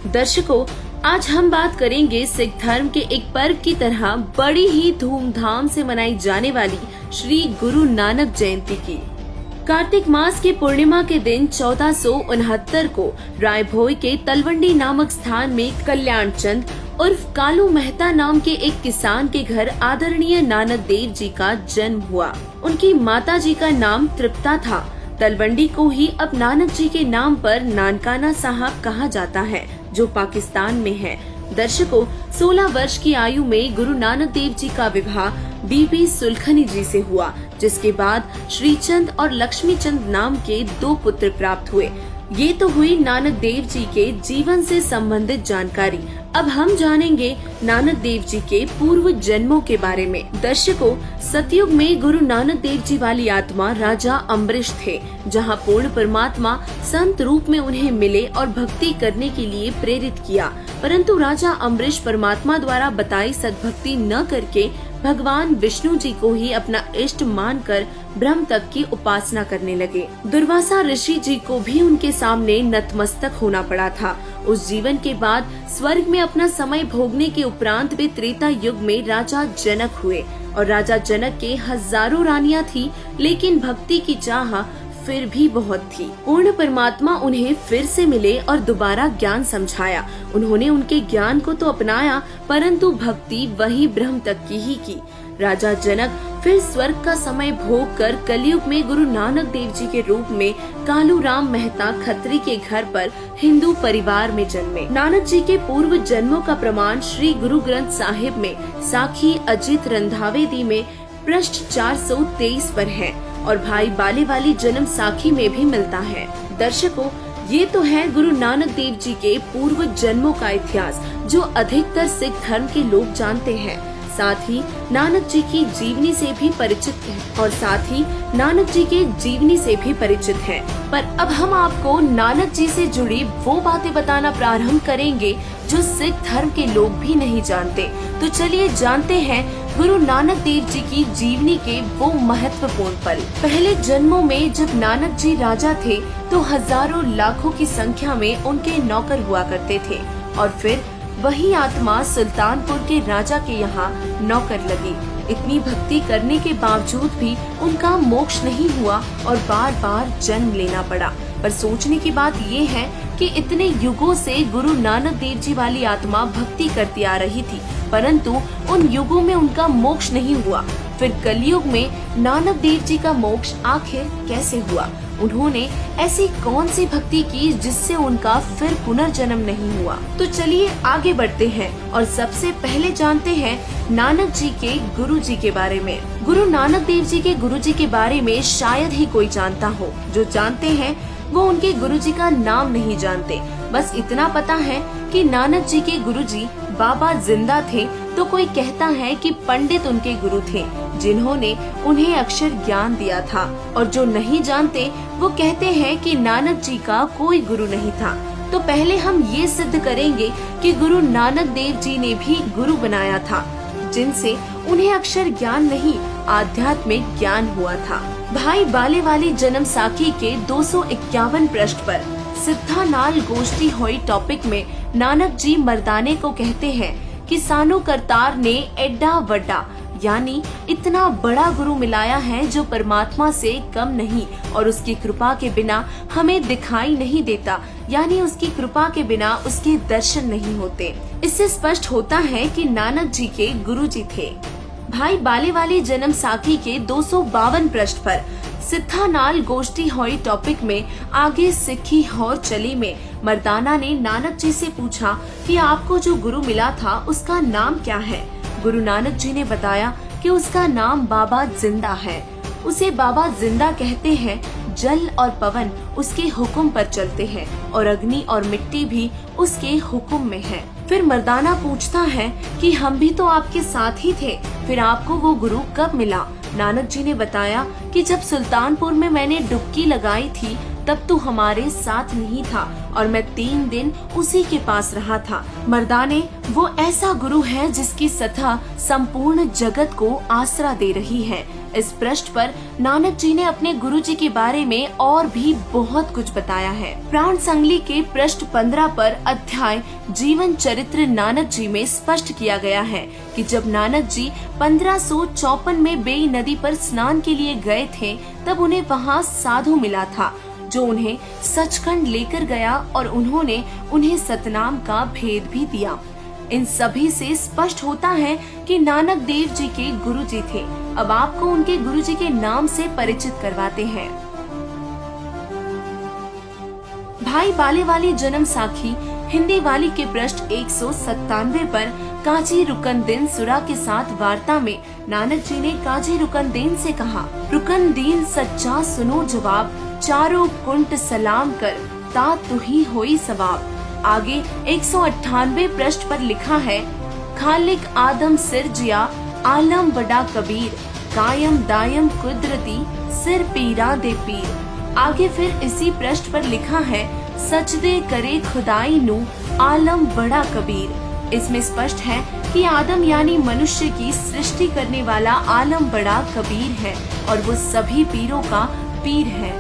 दर्शकों, आज हम बात करेंगे सिख धर्म के एक पर्व की तरह बड़ी ही धूमधाम से मनाई जाने वाली श्री गुरु नानक जयंती की। कार्तिक मास के पूर्णिमा के दिन 1469 को रायभोई के तलवंडी नामक स्थान में कल्याण चंद उर्फ कालू मेहता नाम के एक किसान के घर आदरणीय नानक देव जी का जन्म हुआ। उनकी माता जी का नाम तृप्ता था। तलवंडी को ही अब नानक जी के नाम पर नानकाना साहब कहा जाता है, जो पाकिस्तान में है। दर्शकों, 16 वर्ष की आयु में गुरु नानक देव जी का विवाह बीबी सुलखनी जी से हुआ, जिसके बाद श्रीचंद और लक्ष्मी चंद नाम के 2 पुत्र प्राप्त हुए। ये तो हुई नानक देव जी के जीवन से संबंधित जानकारी। अब हम जानेंगे नानक देव जी के पूर्व जन्मों के बारे में। दर्शकों, सतयुग में गुरु नानक देव जी वाली आत्मा राजा अम्बरीश थे, जहां पूर्ण परमात्मा संत रूप में उन्हें मिले और भक्ति करने के लिए प्रेरित किया। परंतु राजा अम्बरीश परमात्मा द्वारा बताई सद्भक्ति न करके भगवान विष्णु जी को ही अपना इष्ट मानकर ब्रह्म तक की उपासना करने लगे। दुर्वासा ऋषि जी को भी उनके सामने नतमस्तक होना पड़ा था। उस जीवन के बाद स्वर्ग में अपना समय भोगने के उपरांत वे त्रेता युग में राजा जनक हुए और राजा जनक के हजारों रानियां थी, लेकिन भक्ति की चाह फिर भी बहुत थी। पूर्ण परमात्मा उन्हें फिर से मिले और दोबारा ज्ञान समझाया। उन्होंने उनके ज्ञान को तो अपनाया, परंतु भक्ति वही ब्रह्म तक की ही की। राजा जनक फिर स्वर्ग का समय भोग कर कलयुग में गुरु नानक देव जी के रूप में कालू राम मेहता खत्री के घर पर हिंदू परिवार में जन्मे। नानक जी के पूर्व जन्मों का प्रमाण श्री गुरु ग्रंथ साहिब में साखी अजित रंधावेदी में पृष्ठ 423 पर है और भाई बाले वाली जन्म साखी में भी मिलता है। दर्शकों, ये तो है गुरु नानक देव जी के पूर्व जन्मों का इतिहास, जो अधिकतर सिख धर्म के लोग जानते हैं। साथ ही नानक जी की जीवनी से भी परिचित हैं। पर अब हम आपको नानक जी से जुड़ी वो बातें बताना प्रारंभ करेंगे जो सिख धर्म के लोग भी नहीं जानते। तो चलिए जानते हैं गुरु नानक देव जी की जीवनी के वो महत्वपूर्ण पल। पहले जन्मों में जब नानक जी राजा थे तो हजारों लाखों की संख्या में उनके नौकर हुआ करते थे और फिर वही आत्मा सुल्तानपुर के राजा के यहाँ नौकर लगी। इतनी भक्ति करने के बावजूद भी उनका मोक्ष नहीं हुआ और बार बार जन्म लेना पड़ा। पर सोचने की बात ये है कि इतने युगों से गुरु नानक देव जी वाली आत्मा भक्ति करती आ रही थी, परंतु उन युगों में उनका मोक्ष नहीं हुआ। फिर कलयुग में नानक देव जी का मोक्ष आखिर कैसे हुआ? उन्होंने ऐसी कौन सी भक्ति की जिससे उनका फिर पुनर्जन्म नहीं हुआ? तो चलिए आगे बढ़ते हैं और सबसे पहले जानते हैं नानक जी के गुरु जी के बारे में। गुरु नानक देव जी के गुरु जी के बारे में शायद ही कोई जानता हो। जो जानते हैं वो उनके गुरु जी का नाम नहीं जानते। बस इतना पता है कि नानक जी के गुरु जी बाबा जिंदा थे, तो कोई कहता है कि पंडित उनके गुरु थे जिन्होंने उन्हें अक्षर ज्ञान दिया था, और जो नहीं जानते वो कहते हैं कि नानक जी का कोई गुरु नहीं था। तो पहले हम ये सिद्ध करेंगे कि गुरु नानक देव जी ने भी गुरु बनाया था, जिनसे उन्हें अक्षर ज्ञान नहीं आध्यात्मिक ज्ञान हुआ था। भाई बाले वाली जन्म साखी के 251 पृष्ठ पर सिद्धानाल गोष्ठी होई टॉपिक में नानक जी मर्दाने को कहते हैं कि सानू करतार ने एड्डा वड्डा यानी इतना बड़ा गुरु मिलाया है जो परमात्मा से कम नहीं और उसकी कृपा के बिना हमें दिखाई नहीं देता, यानी उसकी कृपा के बिना उसके दर्शन नहीं होते। इससे स्पष्ट होता है कि नानक जी के गुरु जी थे। भाई बाले वाली जन्म साखी के 252 पृष्ठ पर सिद्धानाल गोष्ठी होई टॉपिक में आगे सिक्खी हौर चली में मर्दाना ने नानक जी से पूछा कि आपको जो गुरु मिला था उसका नाम क्या है? गुरु नानक जी ने बताया कि उसका नाम बाबा जिंदा है। उसे बाबा जिंदा कहते हैं। जल और पवन उसके हुक्म पर चलते हैं और अग्नि और मिट्टी भी उसके हुक्म में है। फिर मर्दाना पूछता है कि हम भी तो आपके साथ ही थे, फिर आपको वो गुरु कब मिला? नानक जी ने बताया कि जब सुल्तानपुर में मैंने डुबकी लगाई थी तब तू हमारे साथ नहीं था और मैं 3 दिन उसी के पास रहा था। मर्दाने, वो ऐसा गुरु है जिसकी सत्ता संपूर्ण जगत को आसरा दे रही है। इस पृष्ठ पर नानक जी ने अपने गुरु जी के बारे में और भी बहुत कुछ बताया है। प्राण संगली के पृष्ठ 15 पर अध्याय जीवन चरित्र नानक जी में स्पष्ट किया गया है कि जब नानक जी 1554 में बेई नदी पर स्नान के लिए गए थे, तब उन्हें वहाँ साधु मिला था जो उन्हें सचखंड लेकर गया और उन्होंने उन्हें सतनाम का भेद भी दिया। इन सभी से स्पष्ट होता है कि नानक देव जी के गुरु जी थे। अब आपको उनके गुरु जी के नाम से परिचित करवाते हैं। भाई बाले वाली जन्म साखी हिंदी वाली के पृष्ठ 197 पर काजी रुकनदीन सुरा के साथ वार्ता में नानक जी ने काजी रुकनदीन से कहा, रुकनदीन सच्चा सुनो जवाब, चारों कुंट सलाम कर, ता तुही होई सवाब। आगे 198 पृष्ठ पर लिखा है, खालिक आदम सिर जिया, आलम बड़ा कबीर, कायम दायम कुदरती, सिर पीरा दे पीर। आगे फिर इसी पृष्ठ पर लिखा है, सजदे करे खुदाई नू, आलम बड़ा कबीर। इसमें स्पष्ट है कि आदम यानी मनुष्य की सृष्टि करने वाला आलम बड़ा कबीर है और वो सभी पीरों का पीर है।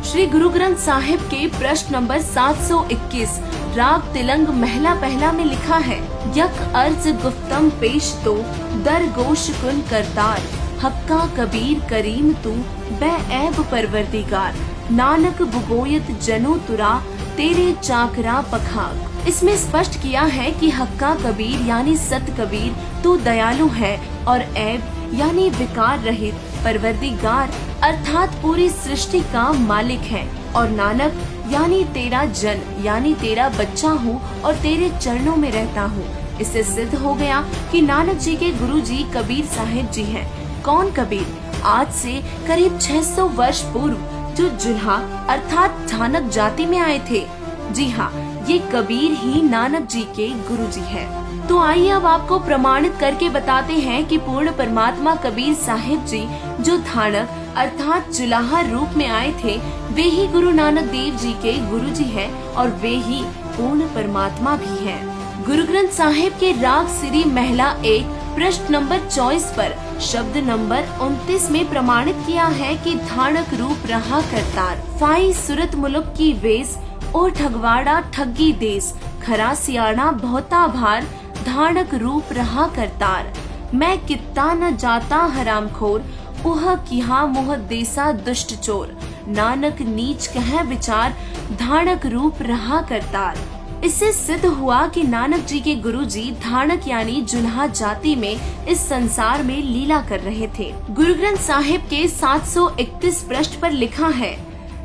श्री गुरु ग्रंथ साहिब के प्रश्न नंबर 721 राग तिलंग महला पहला में लिखा है, यक अर्ज गुफ्तम पेश तो दर गोश कुन करतार, हक्का कबीर करीम तू बैऐब परवरदिगार, नानक बुगोयत जनो तुरा तेरे चाकरा पखाग। इसमें स्पष्ट किया है कि हक्का कबीर यानी सत कबीर तू दयालु है और ऐब यानी विकार रहित परवरदिगार अर्थात पूरी सृष्टि का मालिक है, और नानक यानी तेरा जन यानी तेरा बच्चा हूँ और तेरे चरणों में रहता हूँ। इससे सिद्ध हो गया कि नानक जी के गुरु जी कबीर साहिब जी हैं। कौन कबीर? आज से करीब 600 वर्ष पूर्व जो जुल्हा अर्थात ठानक जाति में आए थे। जी हाँ, ये कबीर ही नानक जी के गुरु जी है। तो आइए अब आपको प्रमाणित करके बताते हैं कि पूर्ण परमात्मा कबीर साहिब जी जो थानक अर्थात जुलाहा रूप में आए थे, वे ही गुरु नानक देव जी के गुरु जी है और वे ही पूर्ण परमात्मा भी हैं। गुरु ग्रंथ साहिब के राग सिरी महला 1 प्रश्न नंबर 24 पर शब्द नंबर 29 में प्रमाणित किया है कि धानक रूप रहा करतार, फाई सुरत मुलुक की वेश, ओ ठगवाड़ा ठगी देश, खरा सियाना बहुता भार, धानक रूप रहा करतार। मैं कित्ता न जाता हरामखोर, उह किहा मोह देसा दुष्ट चोर, नानक नीच कह विचार, धानक रूप रहा करतार। इससे सिद्ध हुआ कि नानक जी के गुरु जी धानक यानी जुल्हा जाति में इस संसार में लीला कर रहे थे। गुरु ग्रंथ साहिब के 731 पृष्ठ पर लिखा है,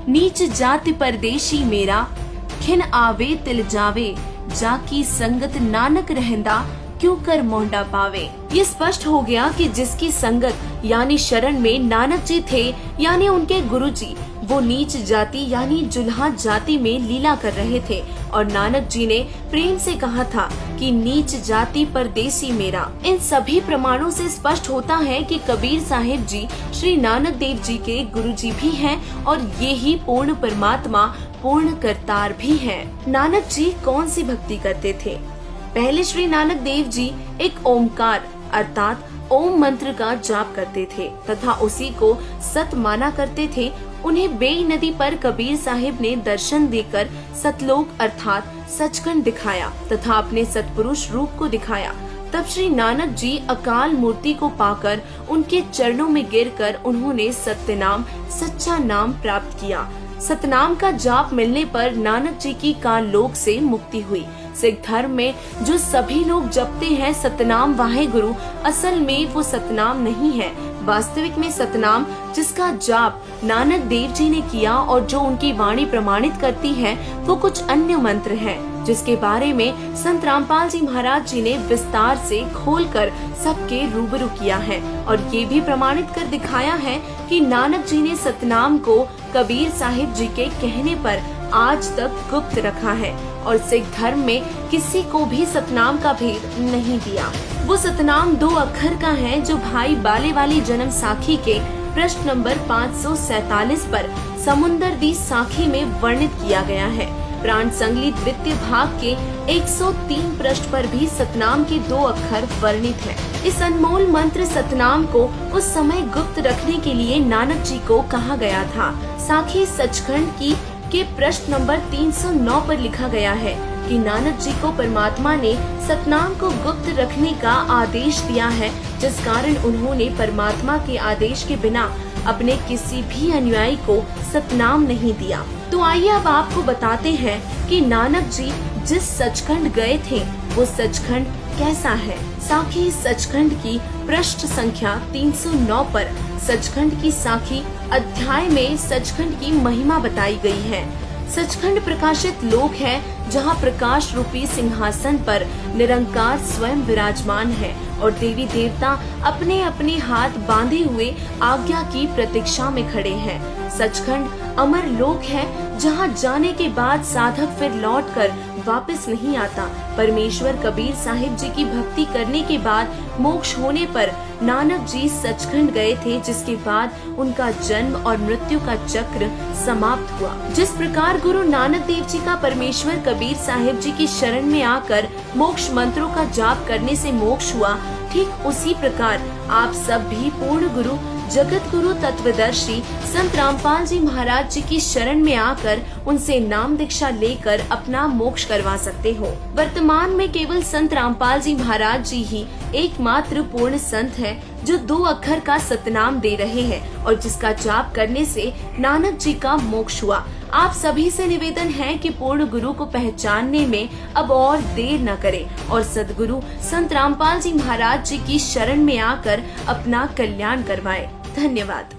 नीच जाति परदेशी मेरा, खिन आवे तिल जावे, जाकी संगत नानक रहंदा, क्यों कर मोहडा पावे। ये स्पष्ट हो गया कि जिसकी संगत यानी शरण में नानक जी थे यानी उनके गुरु जी, वो नीच जाति यानी जुल्हा जाति में लीला कर रहे थे और नानक जी ने प्रेम से कहा था कि नीच जाति परदेसी मेरा। इन सभी प्रमाणों से स्पष्ट होता है कि कबीर साहिब जी श्री नानक देव जी के गुरु जी भी हैं और ये ही पूर्ण परमात्मा पूर्ण करतार भी हैं। नानक जी कौन सी भक्ति करते थे? पहले श्री नानक देव जी एक ओमकार अर्थात ओम मंत्र का जाप करते थे तथा उसी को सत माना करते थे। उन्हें बेई नदी पर कबीर साहिब ने दर्शन देकर सतलोक अर्थात सचखंड दिखाया तथा अपने सतपुरुष रूप को दिखाया। तब श्री नानक जी अकाल मूर्ति को पाकर उनके चरणों में गिरकर उन्होंने सत्य नाम सच्चा नाम प्राप्त किया। सतनाम का जाप मिलने पर नानक जी की काल लोक से मुक्ति हुई। सिख धर्म में जो सभी लोग जपते हैं सतनाम वाहे गुरु, असल में वो सतनाम नहीं है। वास्तविक में सतनाम जिसका जाप नानक देव जी ने किया और जो उनकी वाणी प्रमाणित करती है वो कुछ अन्य मंत्र है जिसके बारे में संत रामपाल जी महाराज जी ने विस्तार से खोलकर सबके रूबरू किया है और ये भी प्रमाणित कर दिखाया है कि नानक जी ने सतनाम को कबीर साहिब जी के कहने पर आज तक गुप्त रखा है और सिख धर्म में किसी को भी सतनाम का भेद नहीं दिया। वो सतनाम 2 अक्षर का है जो भाई बाले वाली जन्म साखी के पृष्ठ नंबर 547 पर समुंदर दी साखी में वर्णित किया गया है। प्राण संगली द्वितीय भाग के 103 पृष्ठ पर भी सतनाम के 2 अक्षर वर्णित हैं। इस अनमोल मंत्र सतनाम को उस समय गुप्त रखने के लिए नानक जी को कहा गया था। साखी सचखंड की के पृष्ठ नंबर 309 पर लिखा गया है कि नानक जी को परमात्मा ने सतनाम को गुप्त रखने का आदेश दिया है, जिस कारण उन्होंने परमात्मा के आदेश के बिना अपने किसी भी अनुयायी को सतनाम नहीं दिया। तो आइए अब आपको बताते हैं कि नानक जी जिस सचखंड गए थे वो सचखंड कैसा है। साखी सचखंड की पृष्ठ संख्या 309 पर सचखंड की साखी अध्याय में सचखंड की महिमा बताई गई है। सचखंड प्रकाशित लोक है जहाँ प्रकाश रूपी सिंहासन पर निरंकार स्वयं विराजमान है और देवी देवता अपने अपने हाथ बांधे हुए आज्ञा की प्रतीक्षा में खड़े हैं। सचखंड अमर लोक है जहाँ जाने के बाद साधक फिर लौटकर वापस नहीं आता। परमेश्वर कबीर साहिब जी की भक्ति करने के बाद मोक्ष होने पर नानक जी सचखंड गए थे, जिसके बाद उनका जन्म और मृत्यु का चक्र समाप्त हुआ। जिस प्रकार गुरु नानक देव जी का परमेश्वर कबीर साहिब जी की शरण में आकर मोक्ष मंत्रों का जाप करने से मोक्ष हुआ, ठीक उसी प्रकार आप सब भी पूर्ण गुरु जगत गुरु तत्वदर्शी संत रामपाल जी महाराज जी की शरण में आकर उनसे नाम दीक्षा लेकर अपना मोक्ष करवा सकते हो। वर्तमान में केवल संत रामपाल जी महाराज जी ही एकमात्र पूर्ण संत है जो 2 अक्षर का सतनाम दे रहे हैं और जिसका जाप करने से नानक जी का मोक्ष हुआ। आप सभी से निवेदन है कि पूर्ण गुरु को पहचानने में अब और देर न करें और सदगुरु संत रामपाल जी महाराज जी की शरण में आकर अपना कल्याण करवाएं। धन्यवाद।